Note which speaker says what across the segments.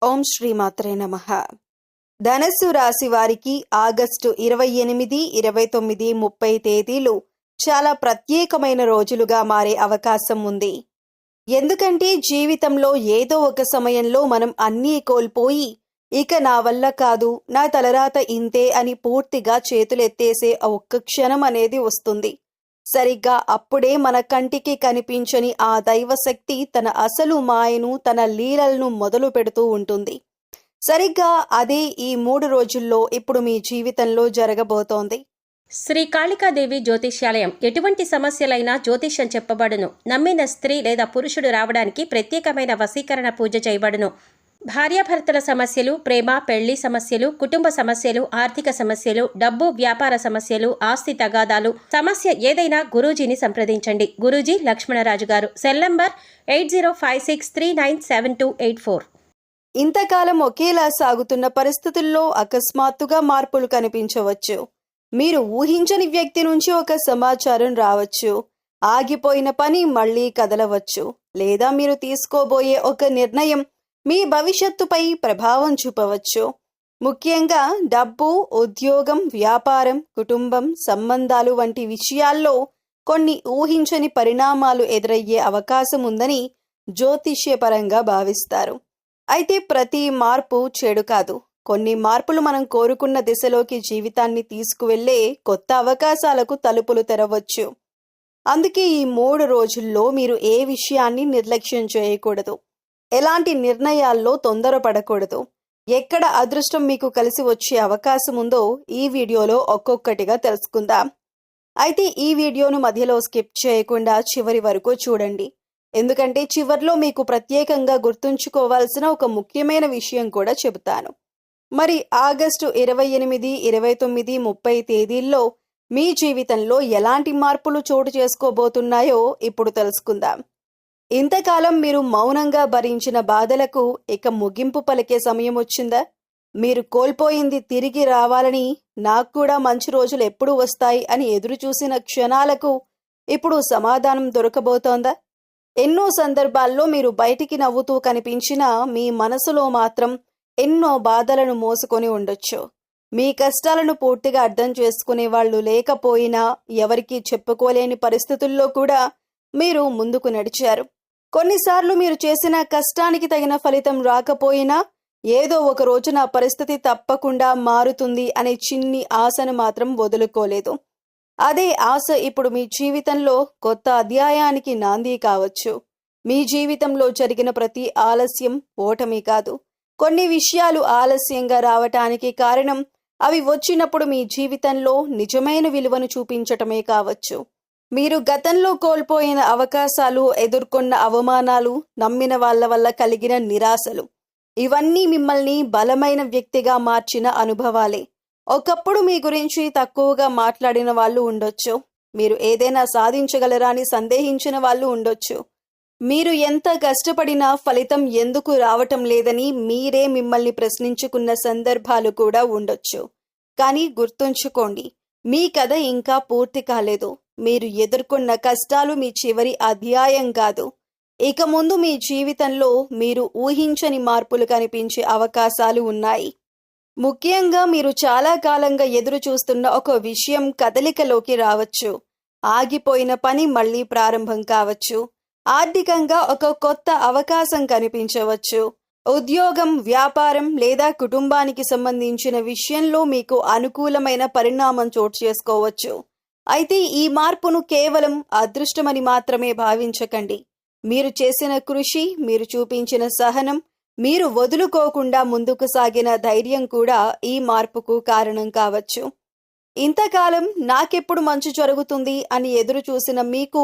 Speaker 1: ఓం శ్రీ మాత్రే నమః. ధనస్సు రాశి వారికి ఆగస్టు 28, 29, 30 తేదీలు చాలా ప్రత్యేకమైన రోజులుగా మారే అవకాశం ఉంది. ఎందుకంటే జీవితంలో ఏదో ఒక సమయంలో మనం అన్నీ కోల్పోయి ఇక నా వల్ల కాదు, నా తలరాత ఇంతే అని పూర్తిగా చేతులెత్తేసే ఒక్క క్షణం అనేది వస్తుంది. సరిగ్గా అప్పుడే మన కంటికి కనిపించని ఆ దైవశక్తి తన అసలు మాయను, తన లీలలను మొదలు పెడుతూ ఉంటుంది. సరిగ్గా అదే ఈ 3 రోజుల్లో ఇప్పుడు మీ జీవితంలో జరగబోతోంది.
Speaker 2: శ్రీ కాళికాదేవి జ్యోతిష్యాలయం ఎటువంటి సమస్యలైనా జ్యోతిష్యం చెప్పబడును. నమ్మిన స్త్రీ లేదా పురుషుడు రావడానికి ప్రత్యేకమైన వశీకరణ పూజ చేయబడును. భార్యాభర్తల సమస్యలు, ప్రేమ పెళ్లి సమస్యలు, కుటుంబ సమస్యలు, ఆర్థిక సమస్యలు, డబ్బు వ్యాపార సమస్యలు, ఆస్తి తగాదాలు, సమస్య ఏదైనా గురూజీని సంప్రదించండి. గురూజీ లక్ష్మణరాజు గారు. Cell number 8056397284.
Speaker 1: ఇంతకాలం ఒకేలా సాగుతున్న పరిస్థితుల్లో అకస్మాత్తుగా మార్పులు కనిపించవచ్చు. మీరు ఊహించని వ్యక్తి నుంచి ఒక సమాచారం రావచ్చు. ఆగిపోయిన పని మళ్లీ కదలవచ్చు. లేదా మీరు తీసుకోబోయే ఒక నిర్ణయం మీ భవిష్యత్తుపై ప్రభావం చూపవచ్చు. ముఖ్యంగా డబ్బు, ఉద్యోగం, వ్యాపారం, కుటుంబం, సంబంధాలు వంటి విషయాల్లో కొన్ని ఊహించని పరిణామాలు ఎదురయ్యే అవకాశం ఉందని జ్యోతిష్యపరంగా భావిస్తారు. అయితే ప్రతి మార్పు చెడు కాదు. కొన్ని మార్పులు మనం కోరుకున్న దిశలోకి జీవితాన్ని తీసుకువెళ్లే కొత్త అవకాశాలకు తలుపులు తెరవచ్చు. అందుకే ఈ 3 రోజుల్లో మీరు ఏ విషయాన్ని నిర్లక్ష్యం చేయకూడదు. ఎలాంటి నిర్ణయాల్లో తొందరపడకూడదు. ఎక్కడ అదృష్టం మీకు కలిసి వచ్చే అవకాశం ఉందో ఈ వీడియోలో ఒక్కొక్కటిగా తెలుసుకుందాం. అయితే ఈ వీడియోను మధ్యలో స్కిప్ చేయకుండా చివరి వరకు చూడండి. ఎందుకంటే చివర్లో మీకు ప్రత్యేకంగా గుర్తుంచుకోవాల్సిన ఒక ముఖ్యమైన విషయం కూడా చెబుతాను. మరి ఆగస్టు 28, 29, 30 తేదీల్లో మీ జీవితంలో ఎలాంటి మార్పులు చోటు చేసుకోబోతున్నాయో ఇప్పుడు తెలుసుకుందాం. ఇంతకాలం మీరు మౌనంగా భరించిన బాధలకు ఇక ముగింపు పలికే సమయం వచ్చిందా? మీరు కోల్పోయింది తిరిగి రావాలని, నాకు కూడా మంచి రోజులు ఎప్పుడు వస్తాయి అని ఎదురు చూసిన క్షణాలకు ఇప్పుడు సమాధానం దొరకబోతోందా? ఎన్నో సందర్భాల్లో మీరు బయటికి నవ్వుతూ కనిపించినా మీ మనసులో మాత్రం ఎన్నో బాధలను మోసుకొని ఉండొచ్చు. మీ కష్టాలను పూర్తిగా అర్థం చేసుకునే వాళ్ళు లేకపోయినా, ఎవరికీ చెప్పుకోలేని పరిస్థితుల్లో కూడా మీరు ముందుకు నడిచారు. కొన్నిసార్లు మీరు చేసిన కష్టానికి తగిన ఫలితం రాకపోయినా, ఏదో ఒక రోజు నా పరిస్థితి తప్పకుండా మారుతుంది అనే చిన్ని ఆశను మాత్రం వదులుకోలేదు. అదే ఆశ ఇప్పుడు మీ జీవితంలో కొత్త అధ్యాయానికి నాంది కావచ్చు. మీ జీవితంలో జరిగిన ప్రతి ఆలస్యం ఓటమి కాదు. కొన్ని విషయాలు ఆలస్యంగా రావటానికి కారణం అవి వచ్చినప్పుడు మీ జీవితంలో నిజమైన విలువను చూపించటమే కావచ్చు. మీరు గతంలో కోల్పోయిన అవకాశాలు, ఎదుర్కొన్న అవమానాలు, నమ్మిన వాళ్ళ వల్ల కలిగిన నిరాశలు, ఇవన్నీ మిమ్మల్ని బలమైన వ్యక్తిగా మార్చిన అనుభవాలే. ఒకప్పుడు మీ గురించి తక్కువగా మాట్లాడిన వాళ్ళు ఉండొచ్చు. మీరు ఏదైనా సాధించగలరా అని సందేహించిన వాళ్ళు ఉండొచ్చు. మీరు ఎంత కష్టపడినా ఫలితం ఎందుకు రావటం లేదని మీరే మిమ్మల్ని ప్రశ్నించుకున్న సందర్భాలు కూడా ఉండొచ్చు. కానీ గుర్తుంచుకోండి, మీ కథ ఇంకా పూర్తి కాలేదు. మీరు ఎదుర్కొన్న కష్టాలు మీ చివరి అధ్యాయం కాదు. ఇక ముందు మీ జీవితంలో మీరు ఊహించని మార్పులు కనిపించే అవకాశాలు ఉన్నాయి. ముఖ్యంగా మీరు చాలా కాలంగా ఎదురు చూస్తున్న ఒక విషయం కదలికలోకి రావచ్చు. ఆగిపోయిన పని మళ్లీ ప్రారంభం కావచ్చు. ఆర్థికంగా ఒక కొత్త అవకాశం కనిపించవచ్చు. ఉద్యోగం, వ్యాపారం లేదా కుటుంబానికి సంబంధించిన విషయంలో మీకు అనుకూలమైన పరిణామం చోటు చేసుకోవచ్చు. అయితే ఈ మార్పును కేవలం అదృష్టమని మాత్రమే భావించకండి. మీరు చేసిన కృషి, మీరు చూపించిన సహనం, మీరు వదులుకోకుండా ముందుకు సాగిన ధైర్యం కూడా ఈ మార్పుకు కారణం కావచ్చు. ఇంతకాలం నాకెప్పుడు మంచి జరుగుతుంది అని ఎదురు చూసిన మీకు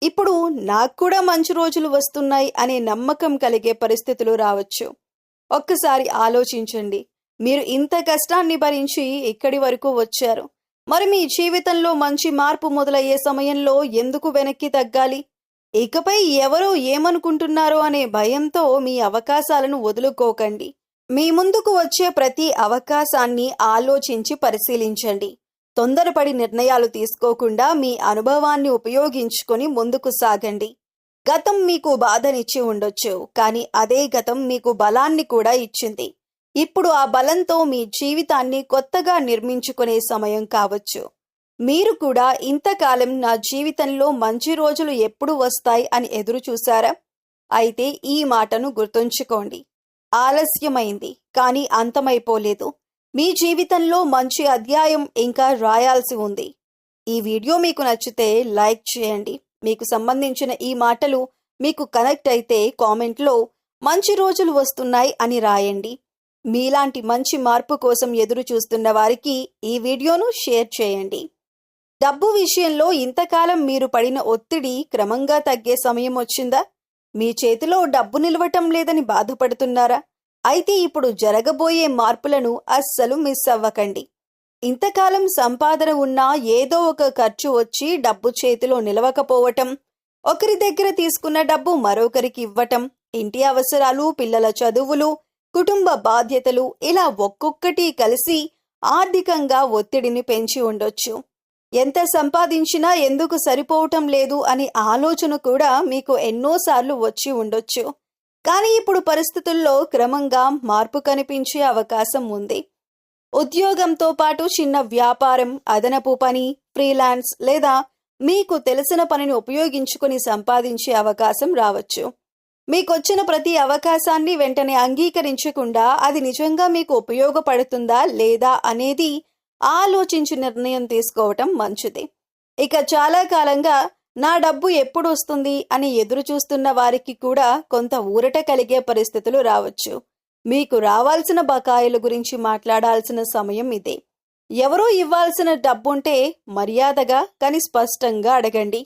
Speaker 1: ఇప్పుడు నాకు కూడా మంచి రోజులు వస్తున్నాయి అనే నమ్మకం కలిగే పరిస్థితులు రావచ్చు. ఒక్కసారి ఆలోచించండి. మీరు ఇంత కష్టాన్ని భరించి ఇక్కడి వరకు వచ్చారు. మరి మీ జీవితంలో మంచి మార్పు మొదలయ్యే సమయంలో ఎందుకు వెనక్కి తగ్గాలి? ఇకపై ఎవరో ఏమనుకుంటున్నారో అనే భయంతో మీ అవకాశాలను వదులుకోకండి. మీ ముందుకు వచ్చే ప్రతి అవకాశాన్ని ఆలోచించి పరిశీలించండి. తొందరపడి నిర్ణయాలు తీసుకోకుండా మీ అనుభవాన్ని ఉపయోగించుకొని ముందుకు సాగండి. గతం మీకు బాధనిచ్చి ఉండొచ్చు, కానీ అదే గతం మీకు బలాన్ని కూడా ఇచ్చింది. ఇప్పుడు ఆ బలంతో మీ జీవితాన్ని కొత్తగా నిర్మించుకునే సమయం కావచ్చు. మీరు కూడా ఇంతకాలం నా జీవితంలో మంచి రోజులు ఎప్పుడు వస్తాయి అని ఎదురు చూశారా? అయితే ఈ మాటను గుర్తుంచుకోండి. ఆలస్యమైంది, కానీ అంతమైపోలేదు. మీ జీవితంలో మంచి అధ్యాయం ఇంకా రాయాల్సి ఉంది. ఈ వీడియో మీకు నచ్చితే లైక్ చేయండి. మీకు సంబంధించిన ఈ మాటలు మీకు కనెక్ట్ అయితే కామెంట్లో మంచి రోజులు వస్తున్నాయి అని రాయండి. మీలాంటి మంచి మార్పు కోసం ఎదురు చూస్తున్న వారికి ఈ వీడియోను షేర్ చేయండి. డబ్బు విషయంలో ఇంతకాలం మీరు పడిన ఒత్తిడి క్రమంగా తగ్గే సమయం వచ్చిందా? మీ చేతిలో డబ్బు నిలవటం లేదని బాధపడుతున్నారా? అయితే ఇప్పుడు జరగబోయే మార్పులను అస్సలు మిస్ అవ్వకండి. ఇంతకాలం సంపాదన ఉన్నా ఏదో ఒక ఖర్చు వచ్చి డబ్బు చేతిలో నిలవకపోవటం, ఒకరి దగ్గర తీసుకున్న డబ్బు మరొకరికి ఇవ్వటం, ఇంటి అవసరాలు, పిల్లల చదువులు, కుటుంబ బాధ్యతలు ఇలా ఒక్కొక్కటి కలిసి ఆర్థికంగా ఒత్తిడిని పెంచి ఉండొచ్చు. ఎంత సంపాదించినా ఎందుకు సరిపోవటం లేదు అనే ఆలోచన కూడా మీకు ఎన్నోసార్లు వచ్చి ఉండొచ్చు. కానీ ఇప్పుడు పరిస్థితుల్లో క్రమంగా మార్పు కనిపించే అవకాశం ఉంది. ఉద్యోగంతో పాటు చిన్న వ్యాపారం, అదనపు పని, ఫ్రీలాన్స్ లేదా మీకు తెలిసిన పనిని ఉపయోగించుకుని సంపాదించే అవకాశం రావచ్చు. మీకొచ్చిన ప్రతి అవకాశాన్ని వెంటనే అంగీకరించకుండా అది నిజంగా మీకు ఉపయోగపడుతుందా లేదా అనేది ఆలోచించి నిర్ణయం తీసుకోవటం మంచిది. ఇక చాలా కాలంగా నా డబ్బు ఎప్పుడు వస్తుంది అని ఎదురు చూస్తున్న వారికి కూడా కొంత ఊరట కలిగే పరిస్థితులు రావచ్చు. మీకు రావాల్సిన బకాయిల గురించి మాట్లాడాల్సిన సమయం ఇదే. ఎవరో ఇవ్వాల్సిన డబ్బుంటే మర్యాదగా కానీ స్పష్టంగా అడగండి.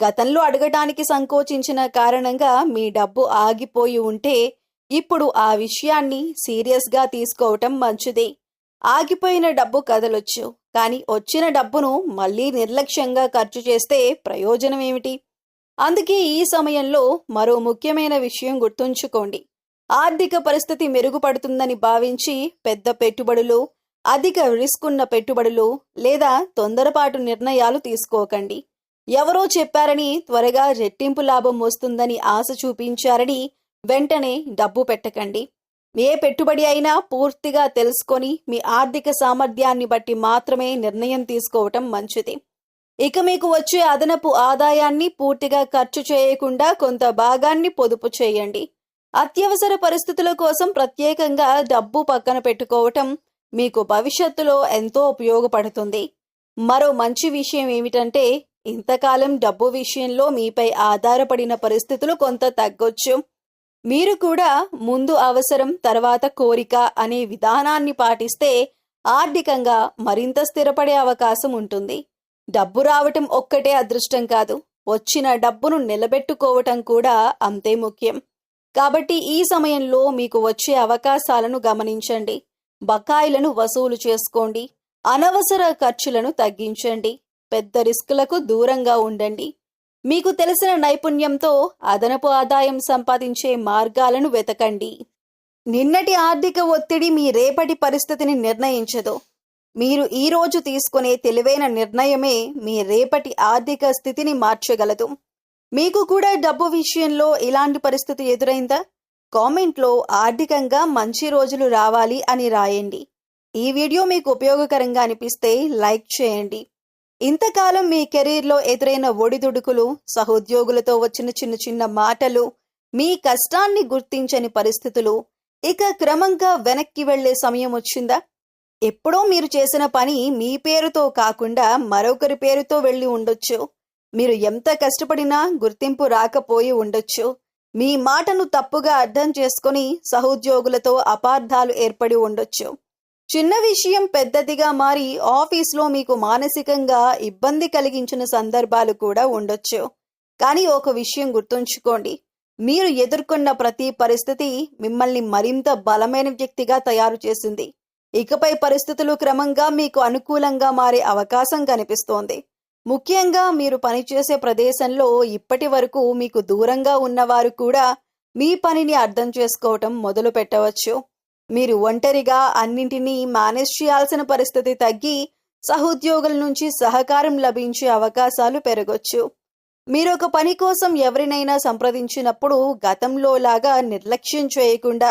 Speaker 1: గతంలో అడగటానికి సంకోచించిన కారణంగా మీ డబ్బు ఆగిపోయి ఉంటే ఇప్పుడు ఆ విషయాన్ని సీరియస్గా తీసుకోవటం మంచిది. ఆగిపోయిన డబ్బు కదలొచ్చు, కానీ వచ్చిన డబ్బును మళ్ళీ నిర్లక్ష్యంగా ఖర్చు చేస్తే ప్రయోజనం ఏమిటి? అందుకే ఈ సమయంలో మరో ముఖ్యమైన విషయం గుర్తుంచుకోండి. ఆర్థిక పరిస్థితి మెరుగుపడుతుందని భావించి పెద్ద పెట్టుబడులు, అధిక రిస్క్ ఉన్న పెట్టుబడులు లేదా తొందరపాటు నిర్ణయాలు తీసుకోకండి. ఎవరో చెప్పారని త్వరగా రెట్టింపు లాభం వస్తుందని ఆశ చూపించారని వెంటనే డబ్బు పెట్టకండి. ఏ పెట్టుబడి అయినా పూర్తిగా తెలుసుకొని మీ ఆర్థిక సామర్థ్యాన్ని బట్టి మాత్రమే నిర్ణయం తీసుకోవటం మంచిది. ఇక మీకు వచ్చే అదనపు ఆదాయాన్ని పూర్తిగా ఖర్చు చేయకుండా కొంత భాగాన్ని పొదుపు చేయండి. అత్యవసర పరిస్థితుల కోసం ప్రత్యేకంగా డబ్బు పక్కన పెట్టుకోవటం మీకు భవిష్యత్తులో ఎంతో ఉపయోగపడుతుంది. మరో మంచి విషయం ఏమిటంటే ఇంతకాలం డబ్బు విషయంలో మీపై ఆధారపడిన పరిస్థితులు కొంత తగ్గొచ్చు. మీరు కూడా ముందు అవసరం తర్వాత కోరిక అనే విధానాన్ని పాటిస్తే ఆర్థికంగా మరింత స్థిరపడే అవకాశం ఉంటుంది. డబ్బు రావటం ఒక్కటే అదృష్టం కాదు, వచ్చిన డబ్బును నిలబెట్టుకోవటం కూడా అంతే ముఖ్యం. కాబట్టి ఈ సమయంలో మీకు వచ్చే అవకాశాలను గమనించండి. బకాయిలను వసూలు చేసుకోండి. అనవసర ఖర్చులను తగ్గించండి. పెద్ద రిస్కులకు దూరంగా ఉండండి. మీకు తెలిసిన నైపుణ్యంతో అదనపు ఆదాయం సంపాదించే మార్గాలను వెతకండి. నిన్నటి ఆర్థిక ఒత్తిడి మీ రేపటి పరిస్థితిని నిర్ణయించదు. మీరు ఈ రోజు తీసుకునే తెలివైన నిర్ణయమే మీ రేపటి ఆర్థిక స్థితిని మార్చగలదు. మీకు కూడా డబ్బు విషయంలో ఇలాంటి పరిస్థితి ఎదురైందా? కామెంట్లో ఆర్థికంగా మంచి రోజులు రావాలి అని రాయండి. ఈ వీడియో మీకు ఉపయోగకరంగా అనిపిస్తే లైక్ చేయండి. ఇంతకాలం మీ కెరీర్లో ఎదురైన ఒడిదుడుకులు, సహోద్యోగులతో వచ్చిన చిన్న చిన్న మాటలు, మీ కష్టాన్ని గుర్తించని పరిస్థితులు ఇక క్రమంగా వెనక్కి వెళ్లే సమయం వచ్చిందా? ఎప్పుడో మీరు చేసిన పని మీ పేరుతో కాకుండా మరొకరి పేరుతో వెళ్ళి ఉండొచ్చు. మీరు ఎంత కష్టపడినా గుర్తింపు రాకపోయి ఉండొచ్చు. మీ మాటను తప్పుగా అర్థం చేసుకుని సహోద్యోగులతో అపార్థాలు ఏర్పడి ఉండొచ్చు. చిన్న విషయం పెద్దదిగా మారి ఆఫీస్లో మీకు మానసికంగా ఇబ్బంది కలిగించిన సందర్భాలు కూడా ఉండొచ్చు. కానీ ఒక విషయం గుర్తుంచుకోండి, మీరు ఎదుర్కొన్న ప్రతి పరిస్థితి మిమ్మల్ని మరింత బలమైన వ్యక్తిగా తయారు చేసింది. ఇకపై పరిస్థితులు క్రమంగా మీకు అనుకూలంగా మారే అవకాశం కనిపిస్తోంది. ముఖ్యంగా మీరు పనిచేసే ప్రదేశంలో ఇప్పటి వరకు మీకు దూరంగా ఉన్నవారు కూడా మీ పనిని అర్థం చేసుకోవటం మొదలు పెట్టవచ్చు. మీరు ఒంటరిగా అన్నింటినీ మేనేజ్ చేయాల్సిన పరిస్థితి తగ్గి సహోద్యోగుల నుంచి సహకారం లభించే అవకాశాలు పెరగొచ్చు. మీరు ఒక పని కోసం ఎవరినైనా సంప్రదించినప్పుడు గతంలోలాగా నిర్లక్ష్యం చేయకుండా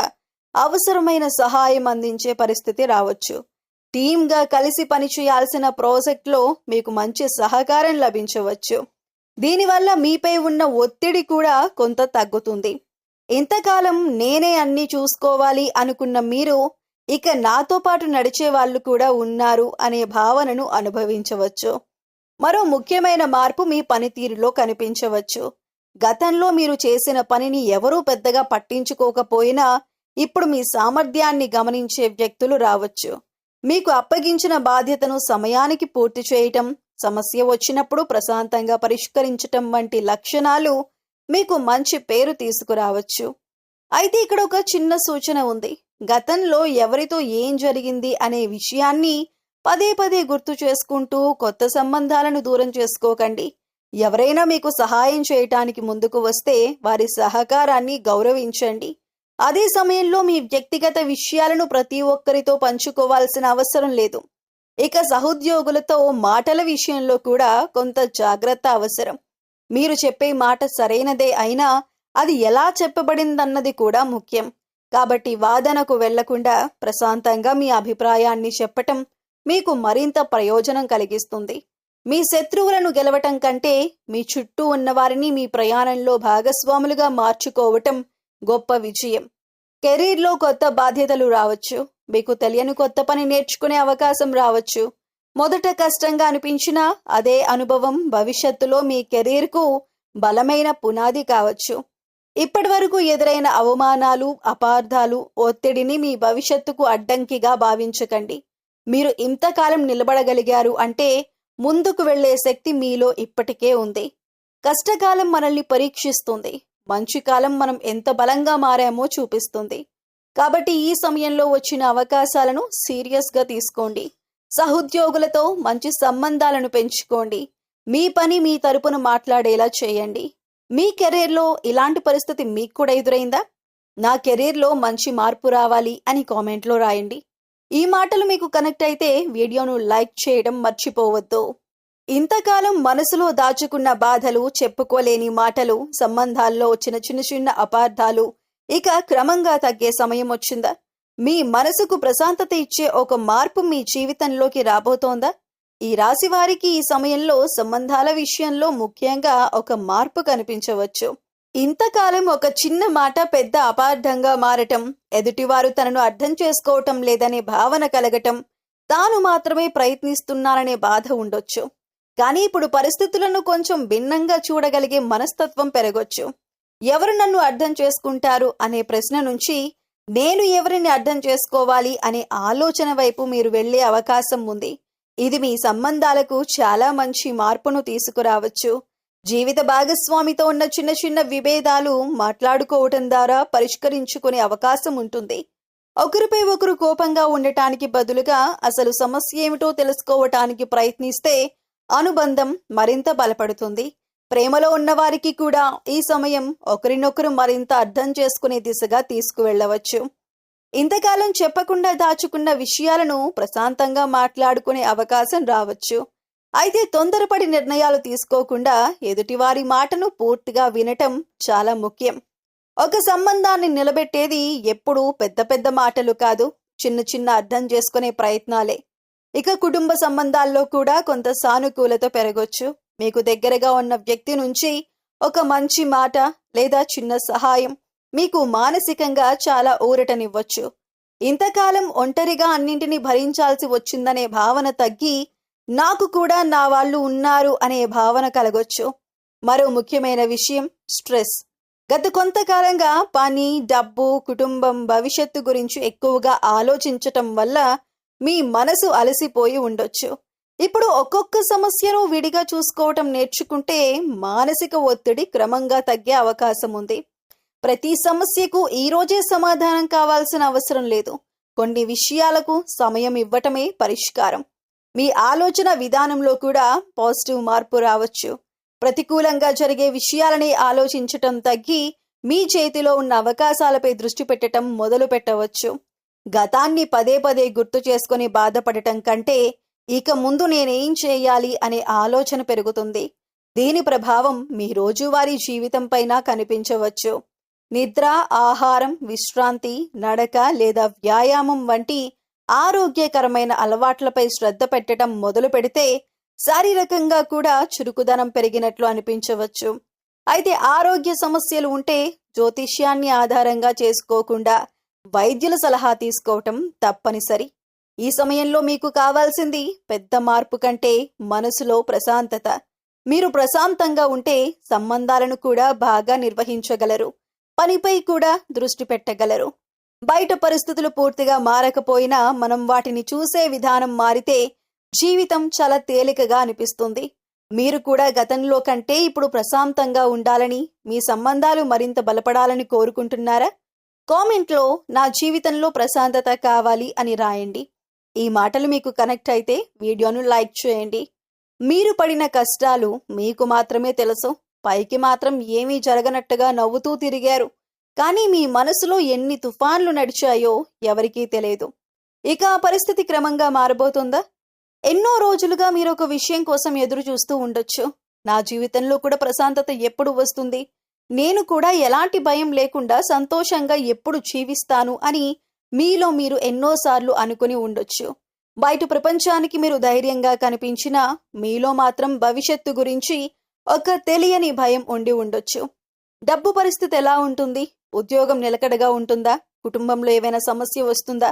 Speaker 1: అవసరమైన సహాయం అందించే పరిస్థితి రావచ్చు. టీమ్గా కలిసి పనిచేయాల్సిన ప్రాజెక్ట్లో మీకు మంచి సహకారం లభించవచ్చు. దీనివల్ల మీపై ఉన్న ఒత్తిడి కూడా కొంత తగ్గుతుంది. ఇంతకాలం నేనే అన్నీ చూసుకోవాలి అనుకున్న మీరు ఇక నాతో పాటు నడిచే వాళ్ళు కూడా ఉన్నారు అనే భావనను అనుభవించవచ్చు. మరో ముఖ్యమైన మార్పు మీ పనితీరులో కనిపించవచ్చు. గతంలో మీరు చేసిన పనిని ఎవరూ పెద్దగా పట్టించుకోకపోయినా ఇప్పుడు మీ సామర్థ్యాన్ని గమనించే వ్యక్తులు రావచ్చు. మీకు అప్పగించిన బాధ్యతను సమయానికి పూర్తి చేయటం, సమస్య వచ్చినప్పుడు ప్రశాంతంగా పరిష్కరించటం వంటి లక్షణాలు మీకు మంచి పేరు తీసుకురావచ్చు. అయితే ఇక్కడ ఒక చిన్న సూచన ఉంది. గతంలో ఎవరితో ఏం జరిగింది అనే విషయాన్ని పదే పదే గుర్తు చేసుకుంటూ కొత్త సంబంధాలను దూరం చేసుకోకండి. ఎవరైనా మీకు సహాయం చేయటానికి ముందుకు వస్తే వారి సహకారాన్ని గౌరవించండి. అదే సమయంలో మీ వ్యక్తిగత విషయాలను ప్రతి ఒక్కరితో పంచుకోవాల్సిన అవసరం లేదు. ఇక సహోద్యోగులతో మాటల విషయంలో కూడా కొంత జాగ్రత్త అవసరం. మీరు చెప్పే మాట సరైనదే అయినా అది ఎలా చెప్పబడిందన్నది కూడా ముఖ్యం. కాబట్టి వాదనకు వెళ్లకుండా ప్రశాంతంగా మీ అభిప్రాయాన్ని చెప్పటం మీకు మరింత ప్రయోజనం కలిగిస్తుంది. మీ శత్రువులను గెలవటం కంటే మీ చుట్టూ ఉన్నవారిని మీ ప్రయాణంలో భాగస్వాములుగా మార్చుకోవటం గొప్ప విజయం. కెరీర్లో కొత్త బాధ్యతలు రావచ్చు. మీకు తెలియని కొత్త పని నేర్చుకునే అవకాశం రావచ్చు. మొదట కష్టంగా అనిపించినా అదే అనుభవం భవిష్యత్తులో మీ కెరీర్కు బలమైన పునాది కావచ్చు. ఇప్పటి వరకు ఎదురైన అవమానాలు, అపార్థాలు, ఒత్తిడిని మీ భవిష్యత్తుకు అడ్డంకిగా భావించకండి. మీరు ఇంతకాలం నిలబడగలిగారు అంటే ముందుకు వెళ్లే శక్తి మీలో ఇప్పటికే ఉంది. కష్టకాలం మనల్ని పరీక్షిస్తుంది. మంచి కాలం మనం ఎంత బలంగా మారామో చూపిస్తుంది. కాబట్టి ఈ సమయంలో వచ్చిన అవకాశాలను సీరియస్గా తీసుకోండి. సహోద్యోగులతో మంచి సంబంధాలను పెంచుకోండి. మీ పని మీ తరపున మాట్లాడేలా చేయండి. మీ కెరీర్లో ఇలాంటి పరిస్థితి మీకు కూడా ఎదురైందా? నా కెరీర్లో మంచి మార్పు రావాలి అని కామెంట్లో రాయండి. ఈ మాటలు మీకు కనెక్ట్ అయితే వీడియోను లైక్ చేయడం మర్చిపోవద్దు. ఇంతకాలం మనసులో దాచుకున్న బాధలు, చెప్పుకోలేని మాటలు, సంబంధాల్లో వచ్చిన చిన్న చిన్న అపార్థాలు ఇక క్రమంగా తగ్గే సమయం వచ్చిందా? మీ మనసుకు ప్రశాంతత ఇచ్చే ఒక మార్పు మీ జీవితంలోకి రాబోతోందా? ఈ రాశి వారికి ఈ సమయంలో సంబంధాల విషయంలో ముఖ్యంగా ఒక మార్పు కనిపించవచ్చు. ఇంతకాలం ఒక చిన్న మాట పెద్ద అపార్థంగా మారటం, ఎదుటివారు తనను అర్థం చేసుకోవటం లేదనే భావన కలగటం, తాను మాత్రమే ప్రయత్నిస్తున్నారనే బాధ ఉండొచ్చు. కానీ ఇప్పుడు పరిస్థితులను కొంచెం భిన్నంగా చూడగలిగే మనస్తత్వం పెరగొచ్చు. ఎవరు నన్ను అర్థం చేసుకుంటారు అనే ప్రశ్న నుంచి నేను ఎవరిని అర్థం చేసుకోవాలి అనే ఆలోచన వైపు మీరు వెళ్లే అవకాశం ఉంది. ఇది మీ సంబంధాలకు చాలా మంచి మార్పును తీసుకురావచ్చు. జీవిత భాగస్వామితో ఉన్న చిన్న చిన్న విభేదాలు మాట్లాడుకోవటం ద్వారా పరిష్కరించుకునే అవకాశం ఉంటుంది. ఒకరిపై ఒకరు కోపంగా ఉండటానికి బదులుగా అసలు సమస్య ఏమిటో తెలుసుకోవటానికి ప్రయత్నిస్తే అనుబంధం మరింత బలపడుతుంది. ప్రేమలో ఉన్నవారికి కూడా ఈ సమయం ఒకరినొకరు మరింత అర్థం చేసుకునే దిశగా తీసుకువెళ్లవచ్చు. ఇంతకాలం చెప్పకుండా దాచుకున్న విషయాలను ప్రశాంతంగా మాట్లాడుకునే అవకాశం రావచ్చు. అయితే తొందరపడి నిర్ణయాలు తీసుకోకుండా ఎదుటివారి మాటను పూర్తిగా వినటం చాలా ముఖ్యం. ఒక సంబంధాన్ని నిలబెట్టేది ఎప్పుడూ పెద్ద పెద్ద మాటలు కాదు, చిన్న చిన్న అర్థం చేసుకునే ప్రయత్నాలే. ఇక కుటుంబ సంబంధాల్లో కూడా కొంత సానుకూలత పెరగొచ్చు. మీకు దగ్గరగా ఉన్న వ్యక్తి నుంచి ఒక మంచి మాట లేదా చిన్న సహాయం మీకు మానసికంగా చాలా ఊరటనివ్వచ్చు. ఇంతకాలం ఒంటరిగా అన్నింటినీ భరించాల్సి వచ్చిందనే భావన తగ్గి నాకు కూడా నా వాళ్ళు ఉన్నారు అనే భావన కలగొచ్చు. మరో ముఖ్యమైన విషయం స్ట్రెస్. గత కొంతకాలంగా పని, డబ్బు, కుటుంబం, భవిష్యత్తు గురించి ఎక్కువగా ఆలోచించటం వల్ల మీ మనసు అలసిపోయి ఉండొచ్చు. ఇప్పుడు ఒక్కొక్క సమస్యను విడిగా చూసుకోవటం నేర్చుకుంటే మానసిక ఒత్తిడి క్రమంగా తగ్గే అవకాశం ఉంది. ప్రతి సమస్యకు ఈ రోజే సమాధానం కావాల్సిన అవసరం లేదు. కొన్ని విషయాలకు సమయం ఇవ్వటమే పరిష్కారం. మీ ఆలోచన విధానంలో కూడా పాజిటివ్ మార్పు రావచ్చు. ప్రతికూలంగా జరిగే విషయాలని ఆలోచించటం తగ్గి మీ చేతిలో ఉన్న అవకాశాలపై దృష్టి పెట్టడం మొదలు పెట్టవచ్చు. గతాన్ని పదే పదే గుర్తు చేసుకుని బాధపడటం కంటే ఇక ముందు నేనేం చేయాలి అనే ఆలోచన పెరుగుతుంది. దీని ప్రభావం మీ రోజువారీ జీవితం పైన కనిపించవచ్చు. నిద్ర, ఆహారం, విశ్రాంతి, నడక లేదా వ్యాయామం వంటి ఆరోగ్యకరమైన అలవాట్లపై శ్రద్ధ పెట్టడం మొదలు పెడితే శారీరకంగా కూడా చురుకుదనం పెరిగినట్లు అనిపించవచ్చు. అయితే ఆరోగ్య సమస్యలు ఉంటే జ్యోతిష్యాన్ని ఆధారంగా చేసుకోకుండా వైద్యుల సలహా తీసుకోవటం తప్పనిసరి. ఈ సమయంలో మీకు కావాల్సింది పెద్ద మార్పు కంటే మనసులో ప్రశాంతత. మీరు ప్రశాంతంగా ఉంటే సంబంధాలను కూడా బాగా నిర్వహించగలరు, పనిపై కూడా దృష్టి పెట్టగలరు. బయట పరిస్థితులు పూర్తిగా మారకపోయినా మనం వాటిని చూసే విధానం మారితే జీవితం చాలా తేలికగా అనిపిస్తుంది. మీరు కూడా గతంలో కంటే ఇప్పుడు ప్రశాంతంగా ఉండాలని, మీ సంబంధాలు మరింత బలపడాలని కోరుకుంటున్నారా? కామెంట్లో నా జీవితంలో ప్రశాంతత కావాలి అని రాయండి. ఈ మాటలు మీకు కనెక్ట్ అయితే వీడియోను లైక్ చేయండి. మీరు పడిన కష్టాలు మీకు మాత్రమే తెలుసు. పైకి మాత్రం ఏమీ జరగనట్టుగా నవ్వుతూ తిరిగారు. కానీ మీ మనసులో ఎన్ని తుఫాన్లు నడిచాయో ఎవరికీ తెలియదు. ఇక ఆ పరిస్థితి క్రమంగా మారబోతుందా? ఎన్నో రోజులుగా మీరు ఒక విషయం కోసం ఎదురు చూస్తూ ఉండొచ్చు. నా జీవితంలో కూడా ప్రశాంతత ఎప్పుడు వస్తుంది, నేను కూడా ఎలాంటి భయం లేకుండా సంతోషంగా ఎప్పుడు జీవిస్తాను అని మీలో మీరు ఎన్నోసార్లు అనుకుని ఉండొచ్చు. బయట ప్రపంచానికి మీరు ధైర్యంగా కనిపించినా మీలో మాత్రం భవిష్యత్తు గురించి ఒక తెలియని భయం ఉండి ఉండొచ్చు. డబ్బు పరిస్థితి ఎలా ఉంటుంది? ఉద్యోగం నిలకడగా ఉంటుందా? కుటుంబంలో ఏవైనా సమస్య వస్తుందా?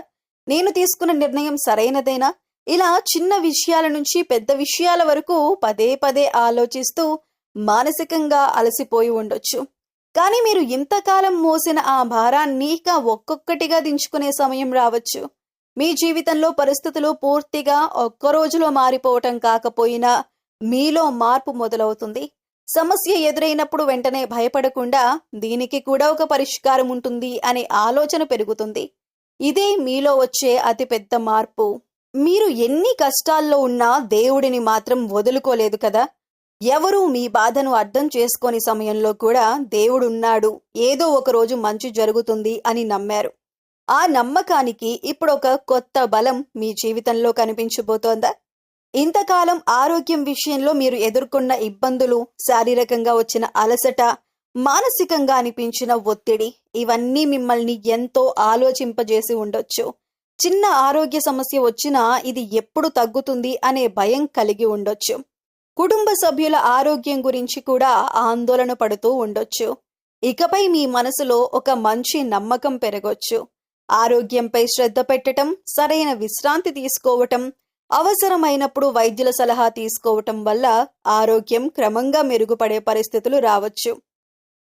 Speaker 1: నేను తీసుకున్న నిర్ణయం సరైనదేనా? ఇలా చిన్న విషయాల నుంచి పెద్ద విషయాల వరకు పదే పదే ఆలోచిస్తూ మానసికంగా అలసిపోయి ఉండొచ్చు. కానీ మీరు ఇంతకాలం మోసిన ఆ భారాన్ని ఇక ఒక్కొక్కటిగా దించుకునే సమయం రావచ్చు. మీ జీవితంలో పరిస్థితులు పూర్తిగా ఒక్క రోజులో మారిపోవటం కాకపోయినా మీలో మార్పు మొదలవుతుంది. సమస్య ఎదురైనప్పుడు వెంటనే భయపడకుండా దీనికి కూడా ఒక పరిష్కారం ఉంటుంది అనే ఆలోచన పెరుగుతుంది. ఇదే మీలో వచ్చే అతిపెద్ద మార్పు. మీరు ఎన్ని కష్టాల్లో ఉన్నా దేవుడిని మాత్రం వదులుకోలేదు కదా. ఎవరూ మీ బాధను అర్థం చేసుకోని సమయంలో కూడా దేవుడున్నాడు, ఏదో ఒక రోజు మంచి జరుగుతుంది అని నమ్మారు. ఆ నమ్మకానికి ఇప్పుడు ఒక కొత్త బలం మీ జీవితంలో కనిపించబోతోందా? ఇంతకాలం ఆరోగ్యం విషయంలో మీరు ఎదుర్కొన్న ఇబ్బందులు, శారీరకంగా వచ్చిన అలసట, మానసికంగా అనిపించిన ఒత్తిడి, ఇవన్నీ మిమ్మల్ని ఎంతో ఆలోచింపజేసి ఉండొచ్చు. చిన్న ఆరోగ్య సమస్య వచ్చినా ఇది ఎప్పుడు తగ్గుతుంది అనే భయం కలిగి ఉండొచ్చు. కుటుంబ సభ్యుల ఆరోగ్యం గురించి కూడా ఆందోళన పడుతూ ఉండొచ్చు. ఇకపై మీ మనసులో ఒక మంచి నమ్మకం పెరగొచ్చు. ఆరోగ్యంపై శ్రద్ధ పెట్టడం, సరైన విశ్రాంతి తీసుకోవటం, అవసరమైనప్పుడు వైద్యుల సలహా తీసుకోవటం వల్ల ఆరోగ్యం క్రమంగా మెరుగుపడే పరిస్థితులు రావచ్చు.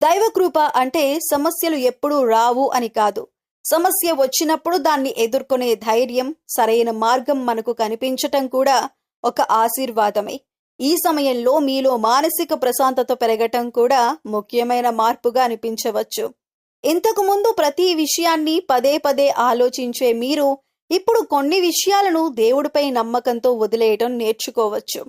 Speaker 1: దైవకృప అంటే సమస్యలు ఎప్పుడూ రావు అని కాదు. సమస్య వచ్చినప్పుడు దాన్ని ఎదుర్కొనే ధైర్యం, సరైన మార్గం మనకు కనిపించటం కూడా ఒక ఆశీర్వాదమే. ఈ సమయంలో మీలో మానసిక ప్రశాంతత పెరగటం కూడా ముఖ్యమైన మార్పుగా అనిపించవచ్చు. ఇంతకు ముందు ప్రతి విషయాన్ని పదే పదే ఆలోచించే మీరు ఇప్పుడు కొన్ని విషయాలను దేవుడిపై నమ్మకంతో వదిలేయటం నేర్చుకోవచ్చు.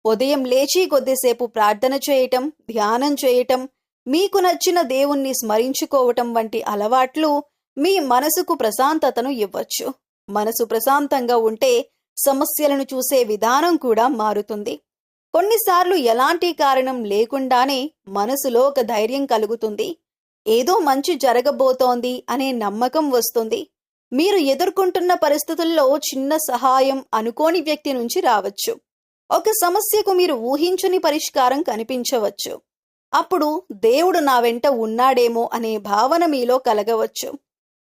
Speaker 1: ఉదయం లేచి కొద్దిసేపు ప్రార్థన చేయటం, ధ్యానం చేయటం, మీకు నచ్చిన దేవుణ్ణి స్మరించుకోవటం వంటి అలవాట్లు మీ మనసుకు ప్రశాంతతను ఇవ్వచ్చు. మనసు ప్రశాంతంగా ఉంటే సమస్యలను చూసే విధానం కూడా మారుతుంది. కొన్నిసార్లు ఎలాంటి కారణం లేకుండానే మనసులో ఒక ధైర్యం కలుగుతుంది. ఏదో మంచి జరగబోతోంది అనే నమ్మకం వస్తుంది. మీరు ఎదుర్కొంటున్న పరిస్థితుల్లో చిన్న సహాయం అనుకోని వ్యక్తి నుంచి రావచ్చు. ఒక సమస్యకు మీరు ఊహించని పరిష్కారం కనిపించవచ్చు. అప్పుడు దేవుడు నా వెంట ఉన్నాడేమో అనే భావన మీలో కలగవచ్చు.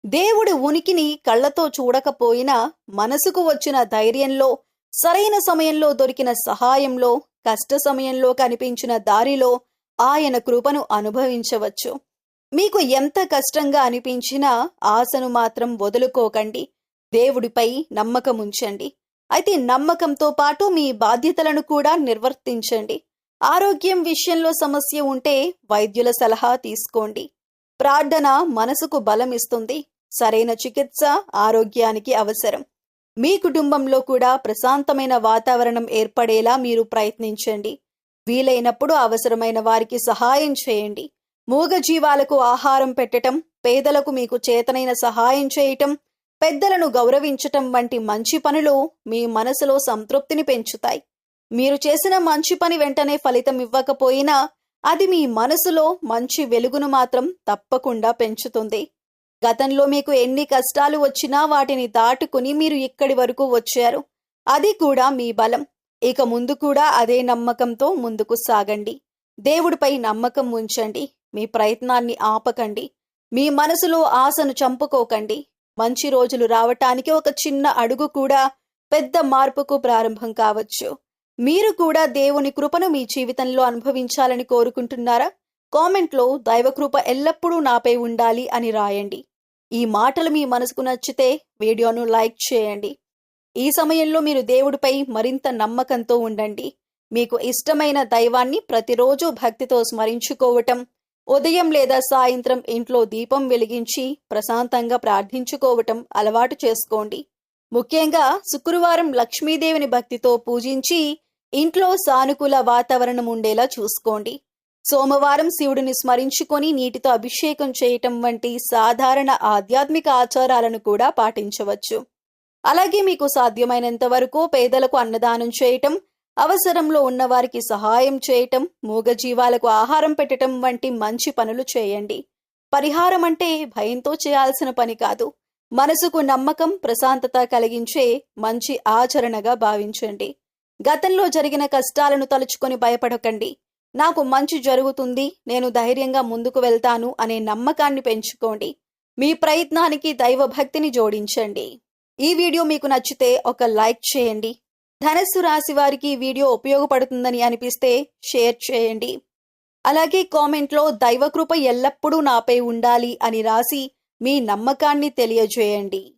Speaker 1: దేవుడి ఉనికిని కళ్ళతో చూడకపోయినా మనసుకు వచ్చిన ధైర్యంలో, సరైన సమయంలో దొరికిన సహాయంలో, కష్ట సమయంలో కనిపించిన దారిలో ఆయన కృపను అనుభవించవచ్చు. మీకు ఎంత కష్టంగా అనిపించినా ఆశను మాత్రం వదులుకోకండి. దేవుడిపై నమ్మకం ఉంచండి. అయితే నమ్మకంతో పాటు మీ బాధ్యతలను కూడా నిర్వర్తించండి. ఆరోగ్యం విషయంలో సమస్య ఉంటే వైద్యుల సలహా తీసుకోండి. ప్రార్థన మనసుకు బలం ఇస్తుంది. సరైన చికిత్స ఆరోగ్యానికి అవసరం. మీ కుటుంబంలో కూడా ప్రశాంతమైన వాతావరణం ఏర్పడేలా మీరు ప్రయత్నించండి. వీలైనప్పుడు అవసరమైన వారికి సహాయం చేయండి. మూగజీవాలకు ఆహారం పెట్టటం, పేదలకు మీకు చేతనైన సహాయం చేయటం, పెద్దలను గౌరవించటం వంటి మంచి పనులు మీ మనసులో సంతృప్తిని పెంచుతాయి. మీరు చేసిన మంచి పని వెంటనే ఫలితం ఇవ్వకపోయినా అది మీ మనసులో మంచి వెలుగును మాత్రం తప్పకుండా పెంచుతుంది. గతంలో మీకు ఎన్ని కష్టాలు వచ్చినా వాటిని దాటుకుని మీరు ఇక్కడి వరకు వచ్చారు. అది కూడా మీ బలం. ఇక ముందు కూడా అదే నమ్మకంతో ముందుకు సాగండి. దేవుడిపై నమ్మకం ఉంచండి. మీ ప్రయత్నాన్ని ఆపకండి. మీ మనసులో ఆశను చంపుకోకండి. మంచి రోజులు రావటానికి ఒక చిన్న అడుగు కూడా పెద్ద మార్పుకు ప్రారంభం కావచ్చు. మీరు కూడా దేవుని కృపను మీ జీవితంలో అనుభవించాలని కోరుకుంటున్నారా? కామెంట్లో దైవకృప ఎల్లప్పుడూ నాపై ఉండాలి అని రాయండి. ఈ మాటలు మీ మనసుకు నచ్చితే వీడియోను లైక్ చేయండి. ఈ సమయంలో మీరు దేవుడిపై మరింత నమ్మకంతో ఉండండి. మీకు ఇష్టమైన దైవాన్ని ప్రతిరోజు భక్తితో స్మరించుకోవటం, ఉదయం లేదా సాయంత్రం ఇంట్లో దీపం వెలిగించి ప్రశాంతంగా ప్రార్థించుకోవటం అలవాటు చేసుకోండి. ముఖ్యంగా శుక్రవారం లక్ష్మీదేవిని భక్తితో పూజించి ఇంట్లో సానుకూల వాతావరణం ఉండేలా చూసుకోండి. సోమవారం శివుడిని స్మరించుకొని నీటితో అభిషేకం చేయటం వంటి సాధారణ ఆధ్యాత్మిక ఆచారాలను కూడా పాటించవచ్చు. అలాగే మీకు సాధ్యమైనంత వరకు పేదలకు అన్నదానం చేయటం, అవసరంలో ఉన్నవారికి సహాయం చేయటం, మూగజీవాలకు ఆహారం పెట్టటం వంటి మంచి పనులు చేయండి. పరిహారం అంటే భయంతో చేయాల్సిన పని కాదు. మనసుకు నమ్మకం, ప్రశాంతత కలిగించే మంచి ఆచరణగా భావించండి. గతంలో జరిగిన కష్టాలను తలుచుకొని భయపడకండి. నాకు మంచి జరుగుతుంది, నేను ధైర్యంగా ముందుకు వెళ్తాను అనే నమ్మకాన్ని పెంచుకోండి. మీ ప్రయత్నానికి దైవభక్తిని జోడించండి. ఈ వీడియో మీకు నచ్చితే ఒక లైక్ చేయండి. ధనస్సు రాశి వారికి ఈ వీడియో ఉపయోగపడుతుందని అనిపిస్తే షేర్ చేయండి. అలాగే కామెంట్లో దైవకృప ఎల్లప్పుడూ నాపై ఉండాలి అని రాసి మీ నమ్మకాన్ని తెలియజేయండి.